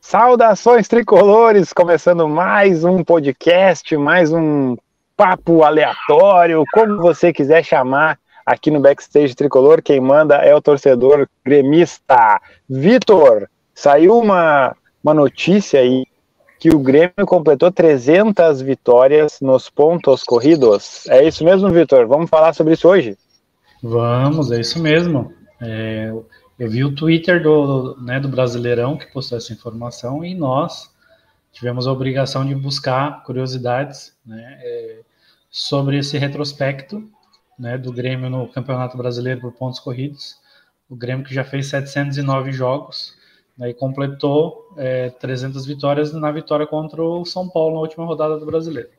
Saudações tricolores, começando mais um podcast, mais um papo aleatório, como você quiser chamar aqui no Backstage Tricolor. Quem manda é o torcedor gremista. Vitor, saiu uma notícia aí que o Grêmio completou 300 vitórias nos pontos corridos. É isso mesmo, Vitor? Vamos falar sobre isso hoje? Vamos, é isso mesmo. Eu vi o Twitter do Brasileirão que postou essa informação e nós tivemos a obrigação de buscar curiosidades, né, sobre esse retrospecto, né, do Grêmio no Campeonato Brasileiro por pontos corridos. O Grêmio que já fez 709 jogos, né, e completou 300 vitórias na vitória contra o São Paulo na última rodada do Brasileiro.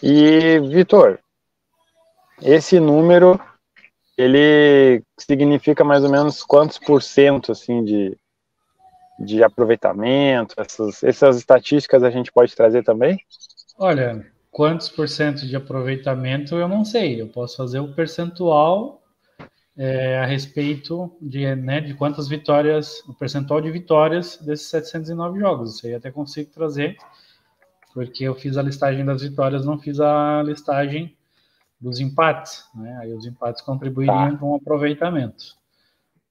E, Vitor, esse número, ele significa mais ou menos quantos por cento, assim, de aproveitamento? Essas estatísticas a gente pode trazer também? Olha, quantos por cento de aproveitamento eu não sei. Eu posso fazer o percentual a respeito de quantas vitórias, o percentual de vitórias desses 709 jogos. Isso aí até consigo trazer, porque eu fiz a listagem das vitórias, não fiz a listagem dos empates, né? Aí os empates contribuiriam com o aproveitamento.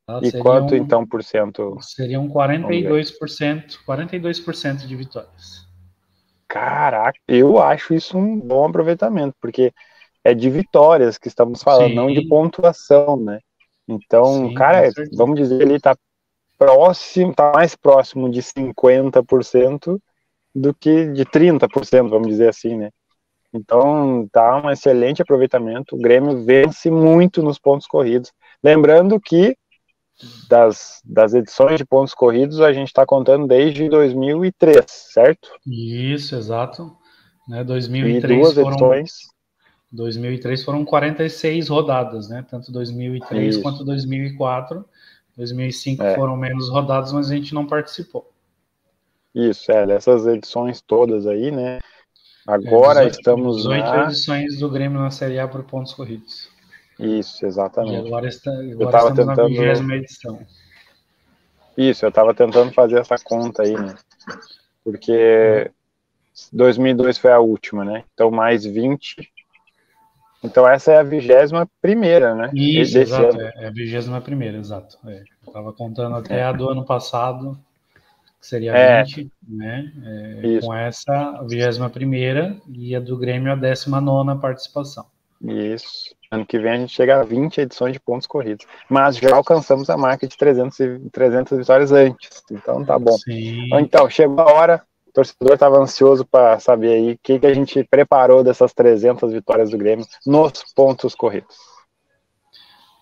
Tá? E quanto então por cento? Seriam 42% de vitórias. Caraca, eu acho isso um bom aproveitamento, porque é de vitórias que estamos falando, não de Sim, pontuação, né? Então, sim, com cara, certeza. vamos dizer, ele tá próximo, tá mais próximo de 50% do que de 30%, vamos dizer assim, né? Então, tá um excelente aproveitamento. O Grêmio vence muito nos pontos corridos. Lembrando que das edições de pontos corridos, a gente está contando desde 2003, certo? Isso, exato. Né, E duas edições. 2003 foram 46 rodadas, né? Tanto 2003 Isso. quanto 2004. 2005 É, foram menos rodadas, mas a gente não participou. isso, dessas edições todas aí, né? Agora estamos 18 na... edições do Grêmio na Série A por pontos corridos. Isso, E exatamente. agora Eu estava estamos na tentando... 20ª edição. Isso, eu estava tentando fazer essa conta aí, né? Porque 2002 foi a última, né? Então, mais 20. Então, essa é a 21ª, né? Isso, Desse exato. ano. É a 21ª, exato. Eu estava contando até a do ano passado, que seria a É, 20, né? isso, Com essa, a 21ª, e a do Grêmio, a 19ª participação. isso. Ano que vem a gente chega a 20 edições de pontos corridos. Mas já alcançamos a marca de 300 vitórias antes. Então tá bom. Sim. Então, chegou a hora. O torcedor estava ansioso para saber aí o que a gente preparou dessas 300 vitórias do Grêmio nos pontos corridos.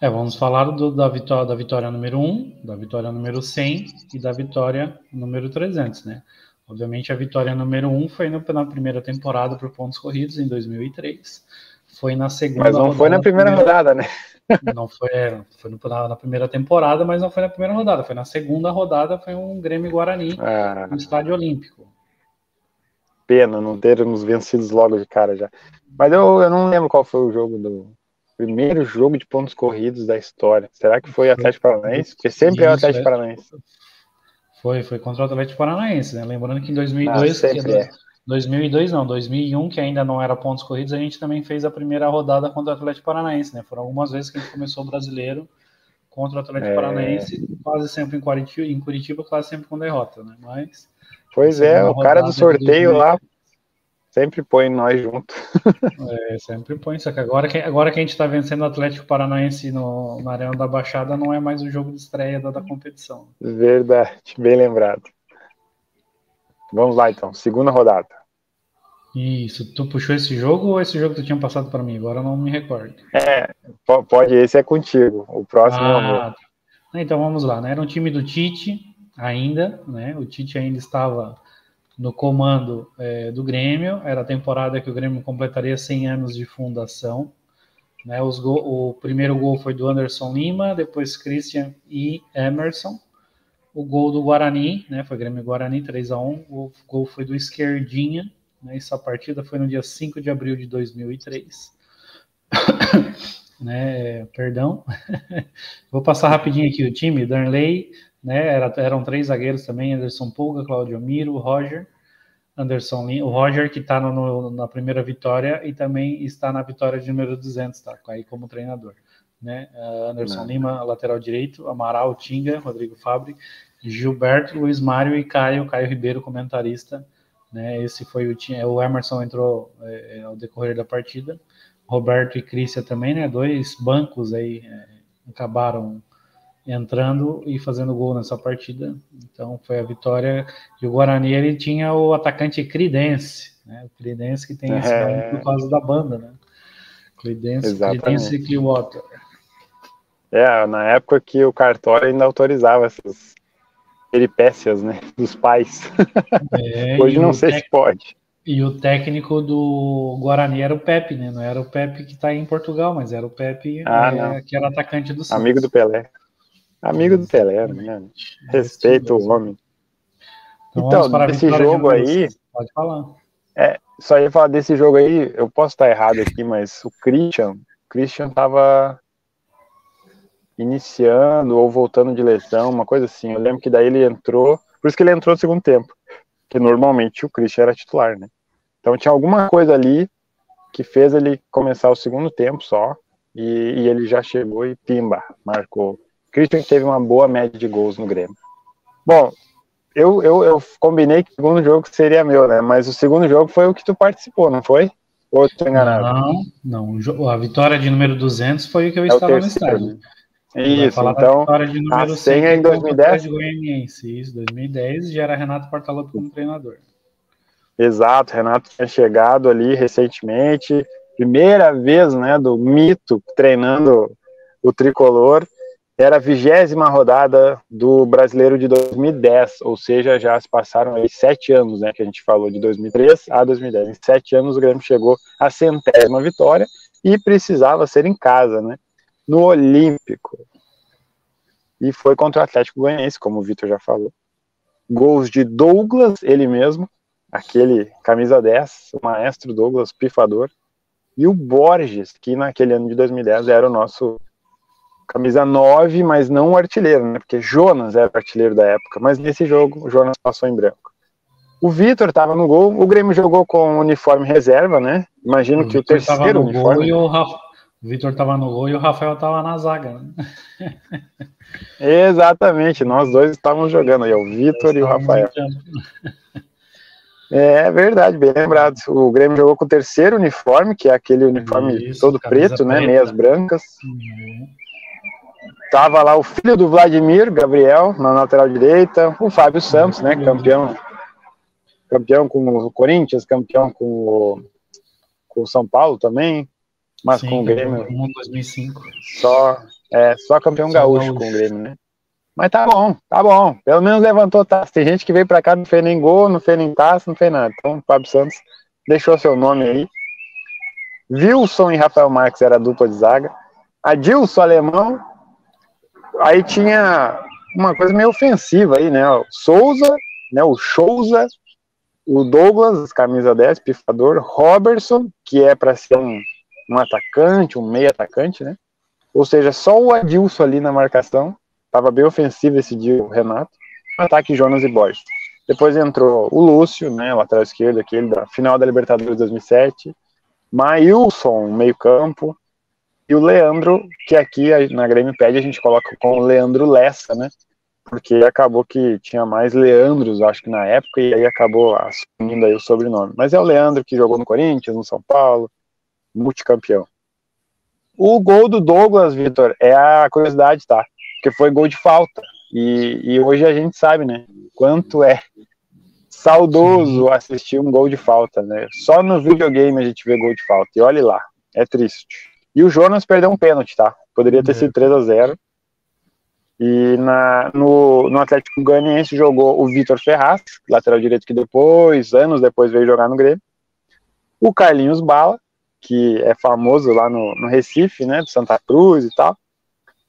Vamos falar da vitória número 1, da vitória número 100 e da vitória número 300, né? Obviamente a vitória número 1 foi na primeira temporada por pontos corridos, em 2003. Foi na segunda Mas não rodada. foi na primeira rodada, né? Não foi, na primeira temporada, mas não foi na primeira rodada. Foi na segunda rodada, foi um Grêmio Guarani no Estádio Olímpico. Pena não termos vencidos logo de cara já. Mas eu não lembro qual foi o jogo primeiro jogo de pontos corridos da história. Será que foi Atlético Paranaense? Porque sempre é o Atlético Paranaense. Foi contra o Atlético Paranaense, né? Lembrando que em 2002, sempre é. 2002 não, 2001, que ainda não era pontos corridos, a gente também fez a primeira rodada contra o Atlético Paranaense, né? Foram algumas vezes que a gente começou o brasileiro contra o Atlético Paranaense, quase sempre em Curitiba, quase sempre com derrota, né? Mas pois é, o cara do sorteio lá sempre põe nós junto. Sempre põe, só que agora que a gente está vencendo o Atlético Paranaense na Arena da Baixada, não é mais o jogo de estreia da competição. Verdade, bem lembrado. Vamos lá então, segunda rodada. Isso, tu puxou esse jogo ou esse jogo tu tinha passado para mim? Agora eu não me recordo. Pode, esse é contigo, o próximo é o meu. Então vamos lá, né? Era um time do Tite ainda, né? O Tite ainda estava no comando do Grêmio, era a temporada que o Grêmio completaria 100 anos de fundação. Né? O primeiro gol foi do Anderson Lima, depois Christian e Emerson. O gol do Guarani, né? Foi Grêmio Guarani 3-1. O gol foi do Esquerdinha. Né? Essa partida foi no dia 5 de abril de 2003. Né? Perdão. Vou passar rapidinho aqui o time. Darley, né? Eram 3 zagueiros também, Anderson Pulga, Claudio Miro, Roger, Anderson Lima, o Roger que está na primeira vitória e também está na vitória de número 200, tá? Aí como treinador, né? Anderson Lima, lateral direito, Amaral, Tinga, Rodrigo Fabre, Gilberto, Luiz Mário e Caio Ribeiro, comentarista, né? Esse foi o Emerson entrou ao decorrer da partida, Roberto e Crícia também, né? 2 bancos aí acabaram entrando e fazendo gol nessa partida. Então foi a vitória. E o Guarani, ele tinha o atacante Creedence, né? O Creedence que tem esse nome por causa da banda, né? Creedence Clearwater. Na época que o cartório ainda autorizava essas peripécias, né, dos pais. Hoje não sei se pode. E o técnico do Guarani era o Pepe, né? Não era o Pepe que está em Portugal, mas era o Pepe que era atacante do Santos. Amigo do Pelé. Amigo do Pelé, né? Respeito o homem. Então desse jogo aí... Pode falar. Só ia falar desse jogo aí, eu posso estar errado aqui, mas o Christian tava iniciando ou voltando de lesão, uma coisa assim. Eu lembro que daí ele entrou, por isso que ele entrou no segundo tempo, porque normalmente o Christian era titular, né? Então tinha alguma coisa ali que fez ele começar o segundo tempo só, e ele já chegou e pimba, marcou. Christian teve uma boa média de gols no Grêmio. Bom, eu combinei que o segundo jogo seria meu, né? Mas o segundo jogo foi o que tu participou, não foi? Ou eu tô enganado? Não. A vitória de número 200 foi o que eu estava no estádio. Né? Isso, então a senha em 2010. Isso, 2010 já era Renato Portaluppi como treinador. Exato, Renato tinha chegado ali recentemente, primeira vez, né, do mito treinando o tricolor. Era a 20ª rodada do Brasileiro de 2010, ou seja, já se passaram aí 7 anos, né, que a gente falou de 2003 a 2010. Em 7 anos o Grêmio chegou à 100ª vitória e precisava ser em casa, né, no Olímpico. E foi contra o Atlético Goianiense, como o Vitor já falou. Gols de Douglas, ele mesmo, aquele camisa 10, o maestro Douglas, pifador, e o Borges, que naquele ano de 2010 era o nosso camisa 9, mas não o artilheiro, né? Porque Jonas era o artilheiro da época, mas nesse jogo o Jonas passou em branco. O Vitor estava no gol, o Grêmio jogou com uniforme reserva, né? Imagino que o terceiro uniforme. O Vitor estava no gol e o Rafael estava na zaga, né? Exatamente, nós dois estávamos jogando aí, o Vitor e o Rafael. É verdade, bem lembrado. O Grêmio jogou com o terceiro uniforme, que é aquele uniforme todo preto, né? Meias brancas. Tava lá o filho do Vladimir, Gabriel, na lateral direita, o Fábio Santos, né, campeão com o Corinthians, campeão com o São Paulo também, mas com o Grêmio. Em 2005. Só campeão gaúcho com o Grêmio, né? Mas tá bom. Pelo menos levantou taça. Tem gente que veio pra cá, não fez nem gol, não fez nem taça, não fez nada. Então o Fábio Santos deixou seu nome aí. Wilson e Rafael Marques era a dupla de zaga. Adilson Alemão. Aí tinha uma coisa meio ofensiva aí, né? O Souza, né? O Souza, o Douglas, camisa 10, pifador, Robertson, que é para ser um atacante, um meio atacante, né? Ou seja, só o Adilson ali na marcação. Tava bem ofensivo esse dia o Renato. Ataque Jonas e Borges. Depois entrou o Lúcio, né? Lateral esquerdo, aquele da final da Libertadores 2007. Maílson, meio campo. E o Leandro, que aqui na Grêmio Pad a gente coloca com o Leandro Lessa, né? Porque acabou que tinha mais Leandros, acho que na época, e aí acabou assumindo aí o sobrenome. Mas é o Leandro que jogou no Corinthians, no São Paulo, multicampeão. O gol do Douglas, Vitor, é a curiosidade, tá? Porque foi gol de falta. E hoje a gente sabe, né? Quanto é saudoso assistir um gol de falta, né? Só no videogame a gente vê gol de falta. E olhe lá, é triste. E o Jonas perdeu um pênalti, tá? Poderia ter sido 3-0. E no Atlético Goianiense jogou o Vitor Ferraz, lateral direito que anos depois veio jogar no Grêmio. O Carlinhos Bala, que é famoso lá no Recife, né? Do Santa Cruz e tal.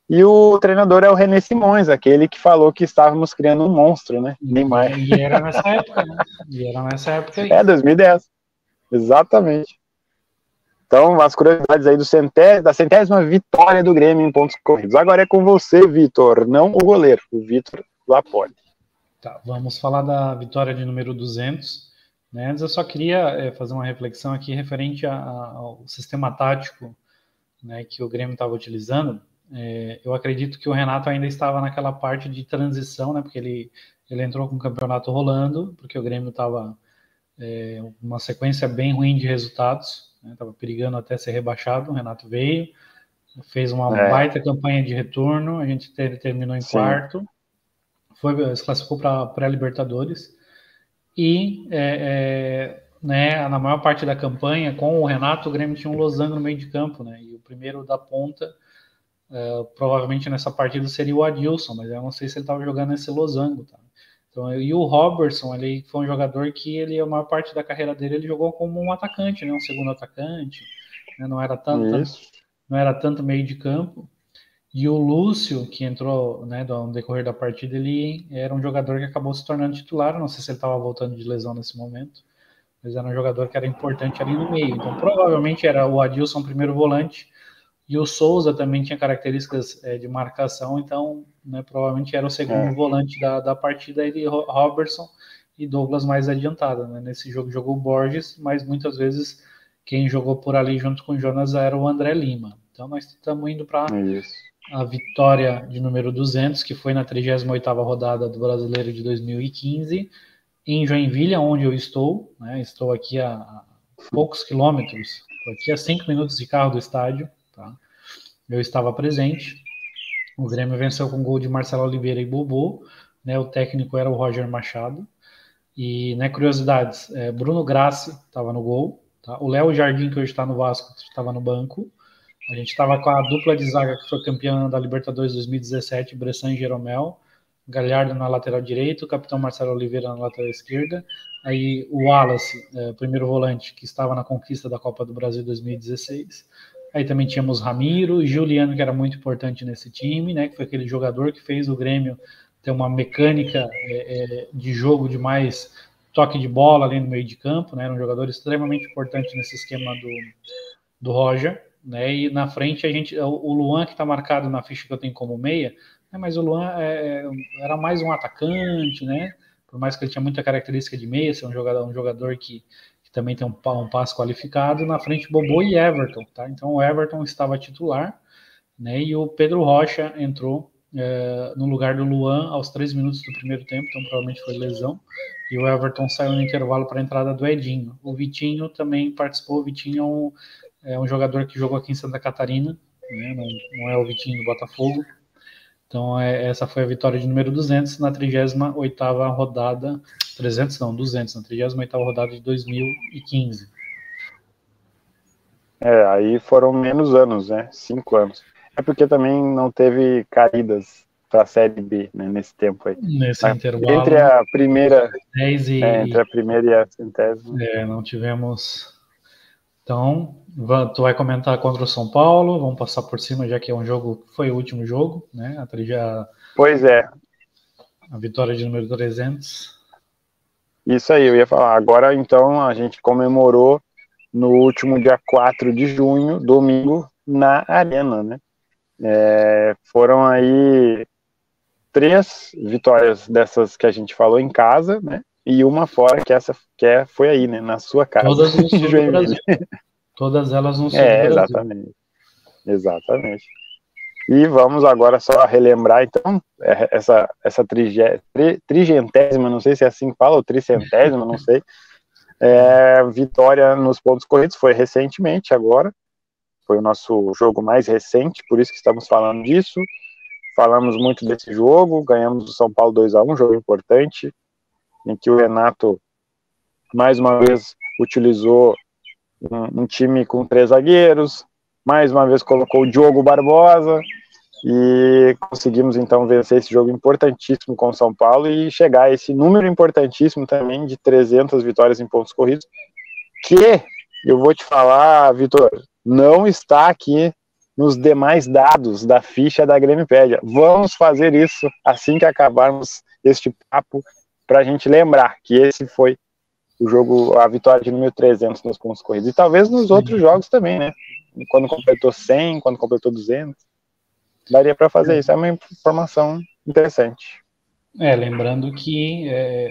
E o treinador é o René Simões, aquele que falou que estávamos criando um monstro, né? Neymar. E era nessa época, né? aí. 2010. Exatamente. Então, as curiosidades aí da 100ª vitória do Grêmio em pontos corridos. Agora é com você, Vitor, não o goleiro. O Vitor Lapoli. Tá, vamos falar da vitória de número 200. Né? Antes eu só queria fazer uma reflexão aqui referente ao sistema tático, né, que o Grêmio estava utilizando. Eu acredito que o Renato ainda estava naquela parte de transição, né, porque ele entrou com o campeonato rolando, porque o Grêmio estava uma sequência bem ruim de resultados, estava perigando até ser rebaixado. O Renato veio, fez uma baita campanha de retorno, a gente terminou em quarto, se classificou para a pré-Libertadores, e né, na maior parte da campanha, com o Renato, o Grêmio tinha um losango no meio de campo, né, e o primeiro da ponta, provavelmente nessa partida seria o Adilson, mas eu não sei se ele estava jogando nesse losango, tá? Então, e o Robertson, ele foi um jogador que a maior parte da carreira dele ele jogou como um atacante, né, um segundo atacante, né, não era tanto meio de campo. E o Lúcio, que entrou, né, no decorrer da partida, ele era um jogador que acabou se tornando titular. Não sei se ele estava voltando de lesão nesse momento, mas era um jogador que era importante ali no meio. Então, provavelmente era o Adilson primeiro volante, e o Souza também tinha características de marcação, então, né, provavelmente era o segundo volante da partida, ele, Robertson e Douglas mais adiantado. Né? Nesse jogo jogou o Borges, mas muitas vezes quem jogou por ali junto com o Jonas era o André Lima. Então, nós estamos indo para a vitória de número 200, que foi na 38ª rodada do Brasileiro de 2015, em Joinville, onde eu estou, né? Estou aqui a poucos quilômetros, estou aqui a 5 minutos de carro do estádio, tá? Eu estava presente. O Grêmio venceu com gol de Marcelo Oliveira e Bobô, né? O técnico era o Roger Machado. E, né, curiosidades, Bruno Grassi estava no gol, tá? O Léo Jardim, que hoje está no Vasco, estava no banco. A gente estava com a dupla de zaga que foi campeã da Libertadores 2017, Bressan e Jeromel, Galhardo na lateral direita, o capitão Marcelo Oliveira na lateral esquerda, aí o Wallace, primeiro volante, que estava na conquista da Copa do Brasil 2016, aí também tínhamos Ramiro e Juliano, que era muito importante nesse time, né, que foi aquele jogador que fez o Grêmio ter uma mecânica de jogo de mais toque de bola ali no meio de campo, né, era um jogador extremamente importante nesse esquema do Roger. Né, e na frente o Luan, que está marcado na ficha que eu tenho como meia, né, mas o Luan era mais um atacante, né, por mais que ele tinha muita característica de meia, ser um jogador que também tem um passe qualificado. Na frente Bobô e Everton, tá? Então o Everton estava titular, né, e o Pedro Rocha entrou no lugar do Luan aos 3 minutos do primeiro tempo, então provavelmente foi lesão, e o Everton saiu no intervalo para a entrada do Edinho. O Vitinho também participou. O Vitinho é um jogador que jogou aqui em Santa Catarina, né? Não é o Vitinho do Botafogo. Então, essa foi a vitória de número 200 na 38ª rodada, 200 na 38ª rodada de 2015. Aí foram menos anos, né? 5 anos. É porque também não teve caídas para a Série B, né, nesse tempo aí. Nesse intervalo. Entre a primeira entre a primeira e a centésima. Não tivemos. Então, tu vai comentar contra o São Paulo, vamos passar por cima, já que é um jogo, foi o último jogo, né? Pois é. A vitória de número 300. Isso aí, eu ia falar. Agora, então, a gente comemorou no último dia 4 de junho, domingo, na Arena, né? Foram aí 3 vitórias dessas que a gente falou em casa, né? E uma fora, que foi aí, né? Na sua casa. Todas no sul do Brasil. Todas elas no sul do Brasil. Exatamente. E vamos agora só relembrar, então, essa 30ª, não sei se é assim que fala, ou 300ª, não sei. Vitória nos pontos corridos, foi recentemente agora. Foi o nosso jogo mais recente, por isso que estamos falando disso. Falamos muito desse jogo, ganhamos o São Paulo 2-1, jogo importante, em que o Renato, mais uma vez, utilizou um time com 3 zagueiros, mais uma vez colocou o Diogo Barbosa, e conseguimos, então, vencer esse jogo importantíssimo com o São Paulo e chegar a esse número importantíssimo também de 300 vitórias em pontos corridos, que, eu vou te falar, Vitor, não está aqui nos demais dados da ficha da Grêmipédia. Vamos fazer isso assim que acabarmos este papo, para a gente lembrar que esse foi o jogo, a vitória de número 300 nos pontos corridos. E talvez nos outros jogos também, né? Quando completou 100, quando completou 200. Daria para fazer isso. É uma informação interessante. Lembrando que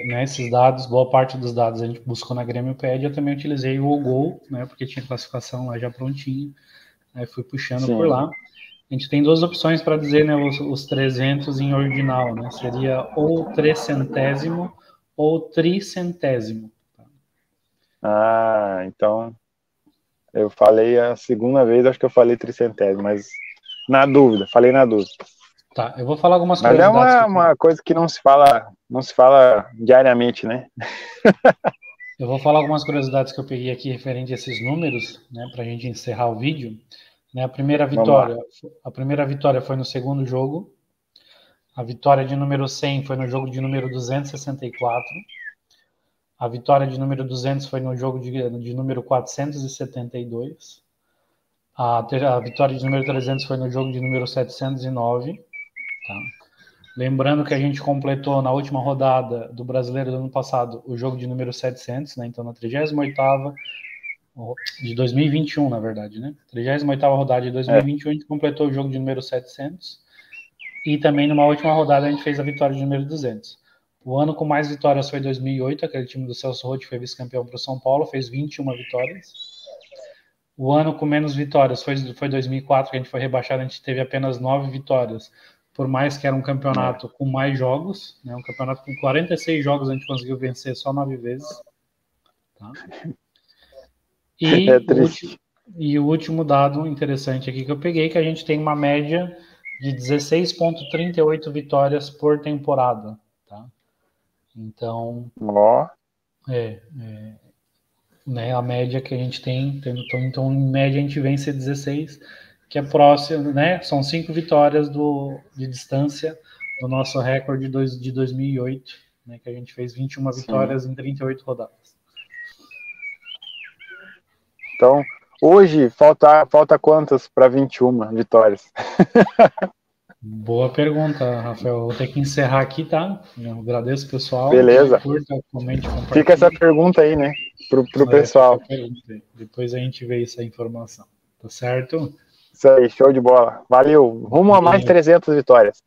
né, esses dados, boa parte dos dados a gente buscou na Grêmiopédia, eu também utilizei o Gol, né, porque tinha classificação lá já prontinha, aí fui puxando por lá. A gente tem duas opções para dizer, né, os 300 em ordinal, né, seria ou trecentésimo ou tricentésimo. Ah, então eu falei a segunda vez, acho que eu falei tricentésimo, mas na dúvida, falei na dúvida. Tá, eu vou falar algumas Mas é curiosidades. uma coisa que não se fala diariamente, né? Eu vou falar algumas curiosidades que eu peguei aqui referente a esses números, né, para a gente encerrar o vídeo. Né, a primeira vitória foi no segundo jogo. A vitória de número 100 foi no jogo de número 264. A vitória de número 200 foi no jogo de número 472. A vitória de número 300 foi no jogo de número 709. Tá? Lembrando que a gente completou na última rodada do Brasileiro do ano passado o jogo de número 700, né? Então na 38ª de 2021, na verdade, né? 38ª rodada de 2021 a gente completou o jogo de número 700 e também numa última rodada a gente fez a vitória de número 200. O ano com mais vitórias foi 2008, aquele time do Celso Roth foi vice-campeão para o São Paulo, fez 21 vitórias. O ano com menos vitórias foi 2004, que a gente foi rebaixado, a gente teve apenas 9 vitórias, por mais que era um campeonato com mais jogos, né? Um campeonato com 46 jogos, a gente conseguiu vencer só 9 vezes. Tá? E o último dado interessante aqui que eu peguei, que a gente tem uma média de 16,38 vitórias por temporada. Tá? Então, né, a média que a gente tem, então em média a gente vence 16, que é próximo, né? São 5 vitórias de distância do nosso recorde de 2008, né, que a gente fez 21 vitórias em 38 rodadas. Então, hoje falta quantas para 21 vitórias? Boa pergunta, Rafael. Vou ter que encerrar aqui, tá? Eu agradeço, pessoal. Beleza. Curta, comente, compartilhe. Fica essa pergunta aí, né? Pro pessoal. Depois a gente vê essa informação. Tá certo? Isso aí, show de bola. Valeu. Rumo a mais 300 vitórias.